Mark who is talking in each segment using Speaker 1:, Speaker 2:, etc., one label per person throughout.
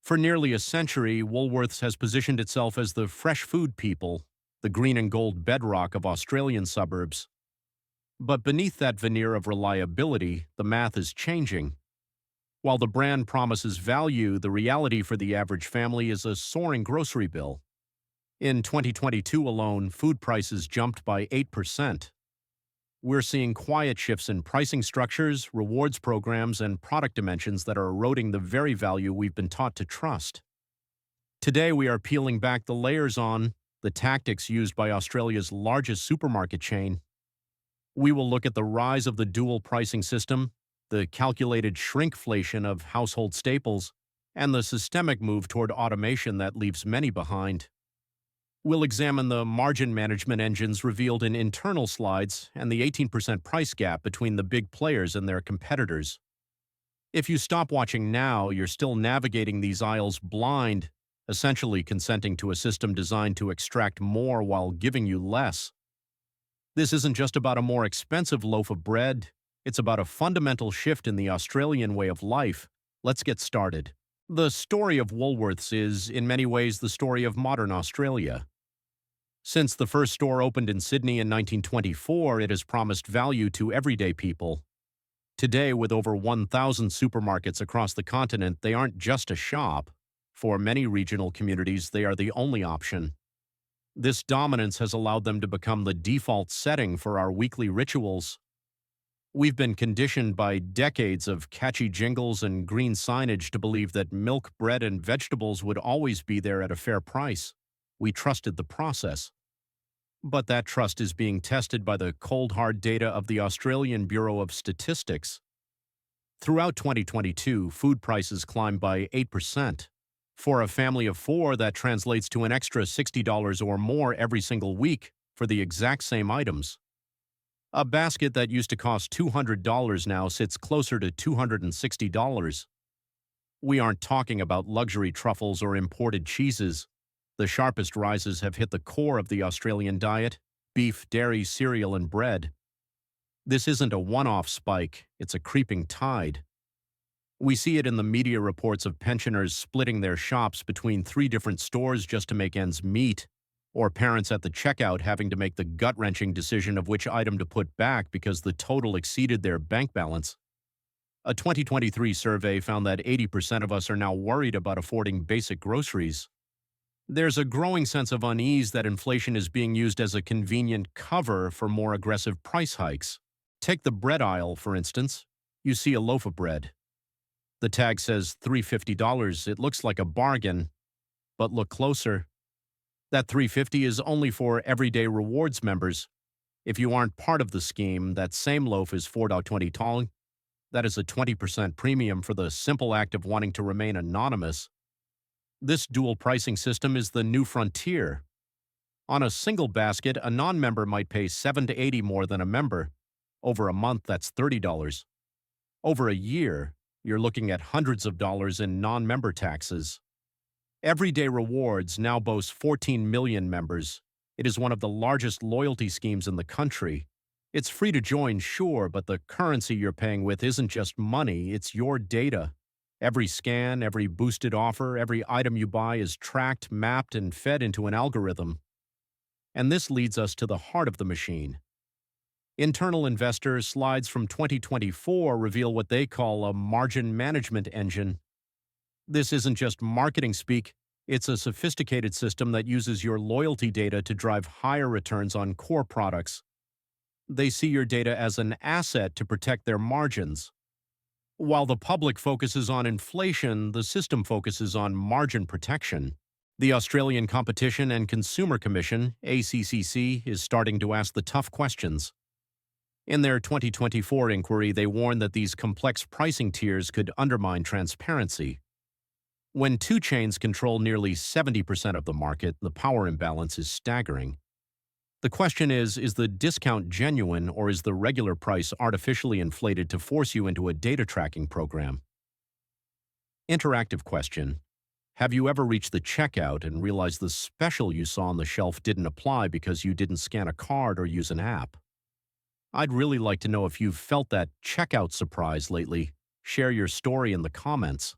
Speaker 1: For nearly a century, Woolworths has positioned itself as the fresh food people, the green and gold bedrock of Australian suburbs. But beneath that veneer of reliability, the math is changing. While the brand promises value, the reality for the average family is a soaring grocery bill. In 2022 alone, food prices jumped by 8%. We're seeing quiet shifts in pricing structures, rewards programs, and product dimensions that are eroding the very value we've been taught to trust. Today, we are peeling back the layers on the tactics used by Australia's largest supermarket chain. We will look at the rise of the dual pricing system, the calculated shrinkflation of household staples, and the systemic move toward automation that leaves many behind. We'll examine the margin management engines revealed in internal slides and the 18% price gap between the big players and their competitors. If you stop watching now, you're still navigating these aisles blind, essentially consenting to a system designed to extract more while giving you less. This isn't just about a more expensive loaf of bread, it's about a fundamental shift in the Australian way of life. Let's get started. The story of Woolworths is, in many ways, the story of modern Australia. Since the first store opened in Sydney in 1924, it has promised value to everyday people. Today, with over 1,000 supermarkets across the continent, they aren't just a shop. For many regional communities, they are the only option. This dominance has allowed them to become the default setting for our weekly rituals. We've been conditioned by decades of catchy jingles and green signage to believe that milk, bread, and vegetables would always be there at a fair price. We trusted the process. But that trust is being tested by the cold hard data of the Australian Bureau of Statistics. Throughout 2022, food prices climbed by 8%. For a family of four, that translates to an extra $60 or more every single week for the exact same items. A basket that used to cost $200 now sits closer to $260. We aren't talking about luxury truffles or imported cheeses. The sharpest rises have hit the core of the Australian diet: beef, dairy, cereal, and bread. This isn't a one-off spike, it's a creeping tide. We see it in the media reports of pensioners splitting their shops between 3 different stores just to make ends meet, or parents at the checkout having to make the gut-wrenching decision of which item to put back because the total exceeded their bank balance. A 2023 survey found that 80% of us are now worried about affording basic groceries. There's a growing sense of unease that inflation is being used as a convenient cover for more aggressive price hikes. Take the bread aisle, for instance. You see a loaf of bread. The tag says $3.50. It looks like a bargain, but look closer. That $3.50 is only for everyday rewards members. If you aren't part of the scheme, that same loaf is $4.20 tall. That is a 20% premium for the simple act of wanting to remain anonymous. This dual pricing system is the new frontier. On a single basket, a non-member might pay $7 to $80 more than a member. Over a month, that's $30. Over a year, you're looking at hundreds of dollars in non-member taxes. Everyday Rewards now boasts 14 million members. It is one of the largest loyalty schemes in the country. It's free to join, sure, but the currency you're paying with isn't just money, it's your data. Every scan, every boosted offer, every item you buy is tracked, mapped, and fed into an algorithm. And this leads us to the heart of the machine. Internal Investor slides from 2024 reveal what they call a margin management engine. This isn't just marketing speak, it's a sophisticated system that uses your loyalty data to drive higher returns on core products. They see your data as an asset to protect their margins. While the public focuses on inflation, the system focuses on margin protection. The Australian Competition and Consumer Commission, ACCC, is starting to ask the tough questions. In their 2024 inquiry, they warned that these complex pricing tiers could undermine transparency. When 2 chains control nearly 70% of the market, the power imbalance is staggering. The question is the discount genuine, or is the regular price artificially inflated to force you into a data tracking program? Interactive question. Have you ever reached the checkout and realized the special you saw on the shelf didn't apply because you didn't scan a card or use an app? I'd really like to know if you've felt that checkout surprise lately. Share your story in the comments.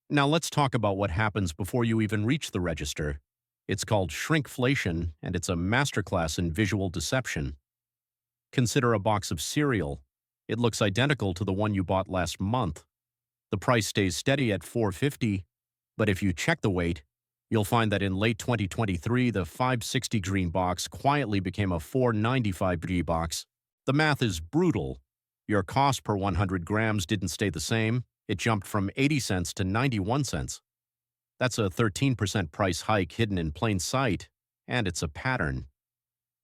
Speaker 1: Now let's talk about what happens before you even reach the register. It's called shrinkflation, and it's a masterclass in visual deception. Consider a box of cereal. It looks identical to the one you bought last month. The price stays steady at $4.50, but if you check the weight, you'll find that in late 2023, the 560 green box quietly became a 495 green box. The math is brutal. Your cost per 100 grams didn't stay the same. It jumped from 80 cents to 91 cents. That's a 13% price hike hidden in plain sight, and it's a pattern.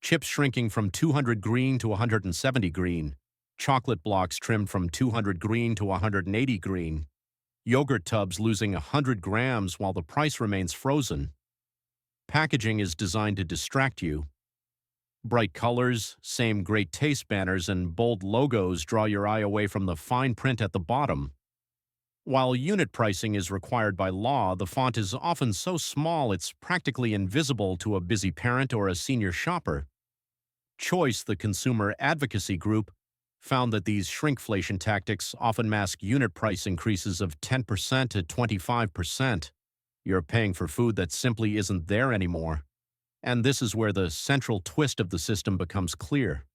Speaker 1: Chips shrinking from 200 green to 170 green. Chocolate blocks trimmed from 200 green to 180 green. Yogurt tubs losing 100 grams while the price remains frozen. Packaging is designed to distract you. Bright colors, same great taste banners, and bold logos draw your eye away from the fine print at the bottom. While unit pricing is required by law, the font is often so small it's practically invisible to a busy parent or a senior shopper. Choice, the consumer advocacy group, found that these shrinkflation tactics often mask unit price increases of 10% to 25%. You're paying for food that simply isn't there anymore. And this is where the central twist of the system becomes clear.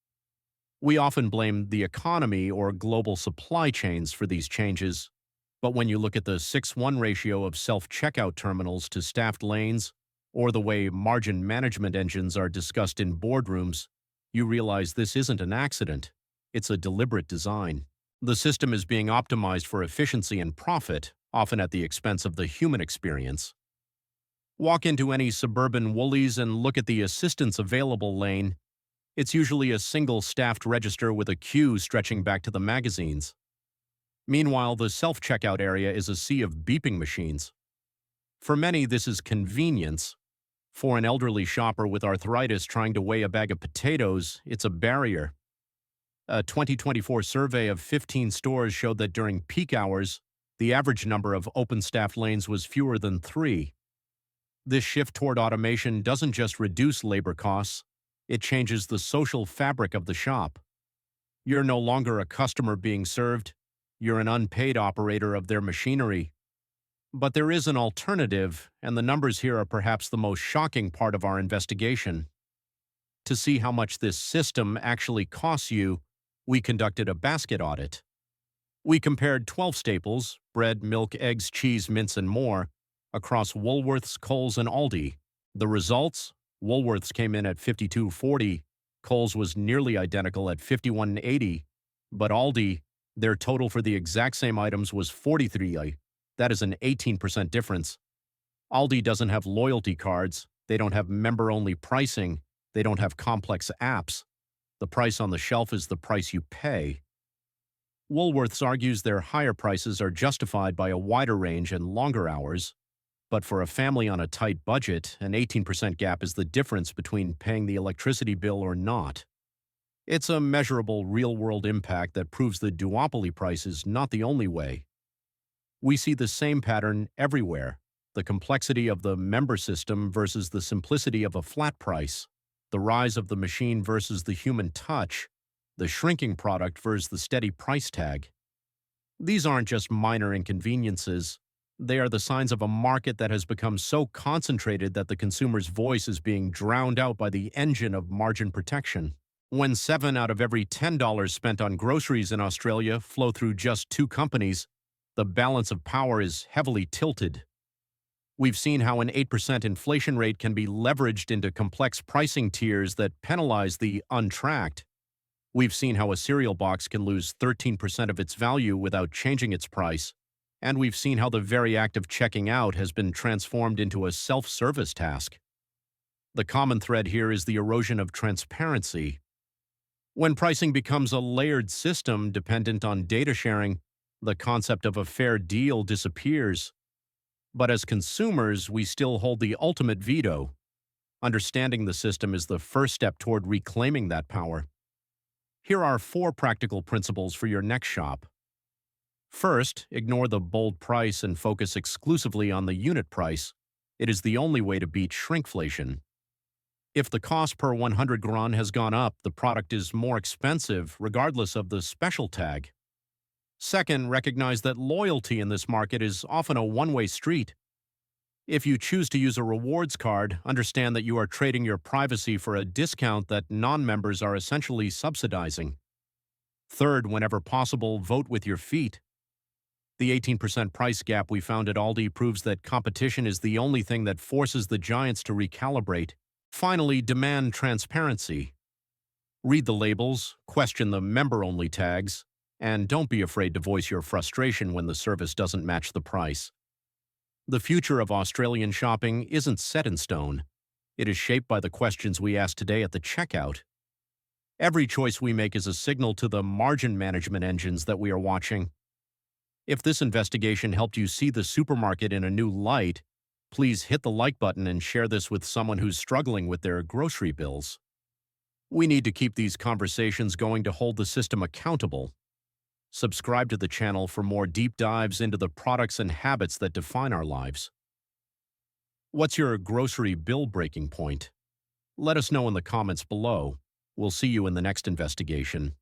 Speaker 1: We often blame the economy or global supply chains for these changes, but when you look at the 6:1 ratio of self-checkout terminals to staffed lanes, or the way margin management engines are discussed in boardrooms, you realize this isn't an accident. It's a deliberate design. The system is being optimized for efficiency and profit, often at the expense of the human experience. Walk into any suburban Woolies and look at the assistance available lane. It's usually a single staffed register with a queue stretching back to the magazines. Meanwhile, the self-checkout area is a sea of beeping machines. For many, this is convenience. For an elderly shopper with arthritis trying to weigh a bag of potatoes, it's a barrier. A 2024 survey of 15 stores showed that during peak hours, the average number of open staffed lanes was fewer than 3. This shift toward automation doesn't just reduce labor costs, it changes the social fabric of the shop. You're no longer a customer being served, you're an unpaid operator of their machinery. But there is an alternative, and the numbers here are perhaps the most shocking part of our investigation. To see how much this system actually costs you, we conducted a basket audit. We compared 12 staples, bread, milk, eggs, cheese, mince, and more, across Woolworths, Kohl's, and Aldi. The results? Woolworths came in at $52.40, Kohl's was nearly identical at $51.80, but Aldi, their total for the exact same items was $43. That is an 18% difference. Aldi doesn't have loyalty cards, they don't have member-only pricing, they don't have complex apps. The price on the shelf is the price you pay. Woolworths argues their higher prices are justified by a wider range and longer hours, but for a family on a tight budget, an 18% gap is the difference between paying the electricity bill or not. It's a measurable real-world impact that proves the duopoly price is not the only way. We see the same pattern everywhere, the complexity of the member system versus the simplicity of a flat price, the rise of the machine versus the human touch, the shrinking product versus the steady price tag. These aren't just minor inconveniences. They are the signs of a market that has become so concentrated that the consumer's voice is being drowned out by the engine of margin protection. When 7 out of every $10 spent on groceries in Australia flow through just 2 companies, the balance of power is heavily tilted. We've seen how an 8% inflation rate can be leveraged into complex pricing tiers that penalize the untracked. We've seen how a cereal box can lose 13% of its value without changing its price. And we've seen how the very act of checking out has been transformed into a self-service task. The common thread here is the erosion of transparency. When pricing becomes a layered system dependent on data sharing, the concept of a fair deal disappears. But as consumers, we still hold the ultimate veto. Understanding the system is the first step toward reclaiming that power. Here are 4 practical principles for your next shop. First, ignore the bold price and focus exclusively on the unit price. It is the only way to beat shrinkflation. If the cost per 100 gron has gone up, the product is more expensive regardless of the special tag. Second, recognize that loyalty in this market is often a one-way street. If you choose to use a rewards card, understand that you are trading your privacy for a discount that non-members are essentially subsidizing. Third, whenever possible, vote with your feet. The 18% price gap we found at Aldi proves that competition is the only thing that forces the giants to recalibrate. Finally, demand transparency. Read the labels, question the member-only tags, and don't be afraid to voice your frustration when the service doesn't match the price. The future of Australian shopping isn't set in stone. It is shaped by the questions we ask today at the checkout. Every choice we make is a signal to the margin management engines that we are watching. If this investigation helped you see the supermarket in a new light, please hit the like button and share this with someone who's struggling with their grocery bills. We need to keep these conversations going to hold the system accountable. Subscribe to the channel for more deep dives into the products and habits that define our lives. What's your grocery bill breaking point? Let us know in the comments below. We'll see you in the next investigation.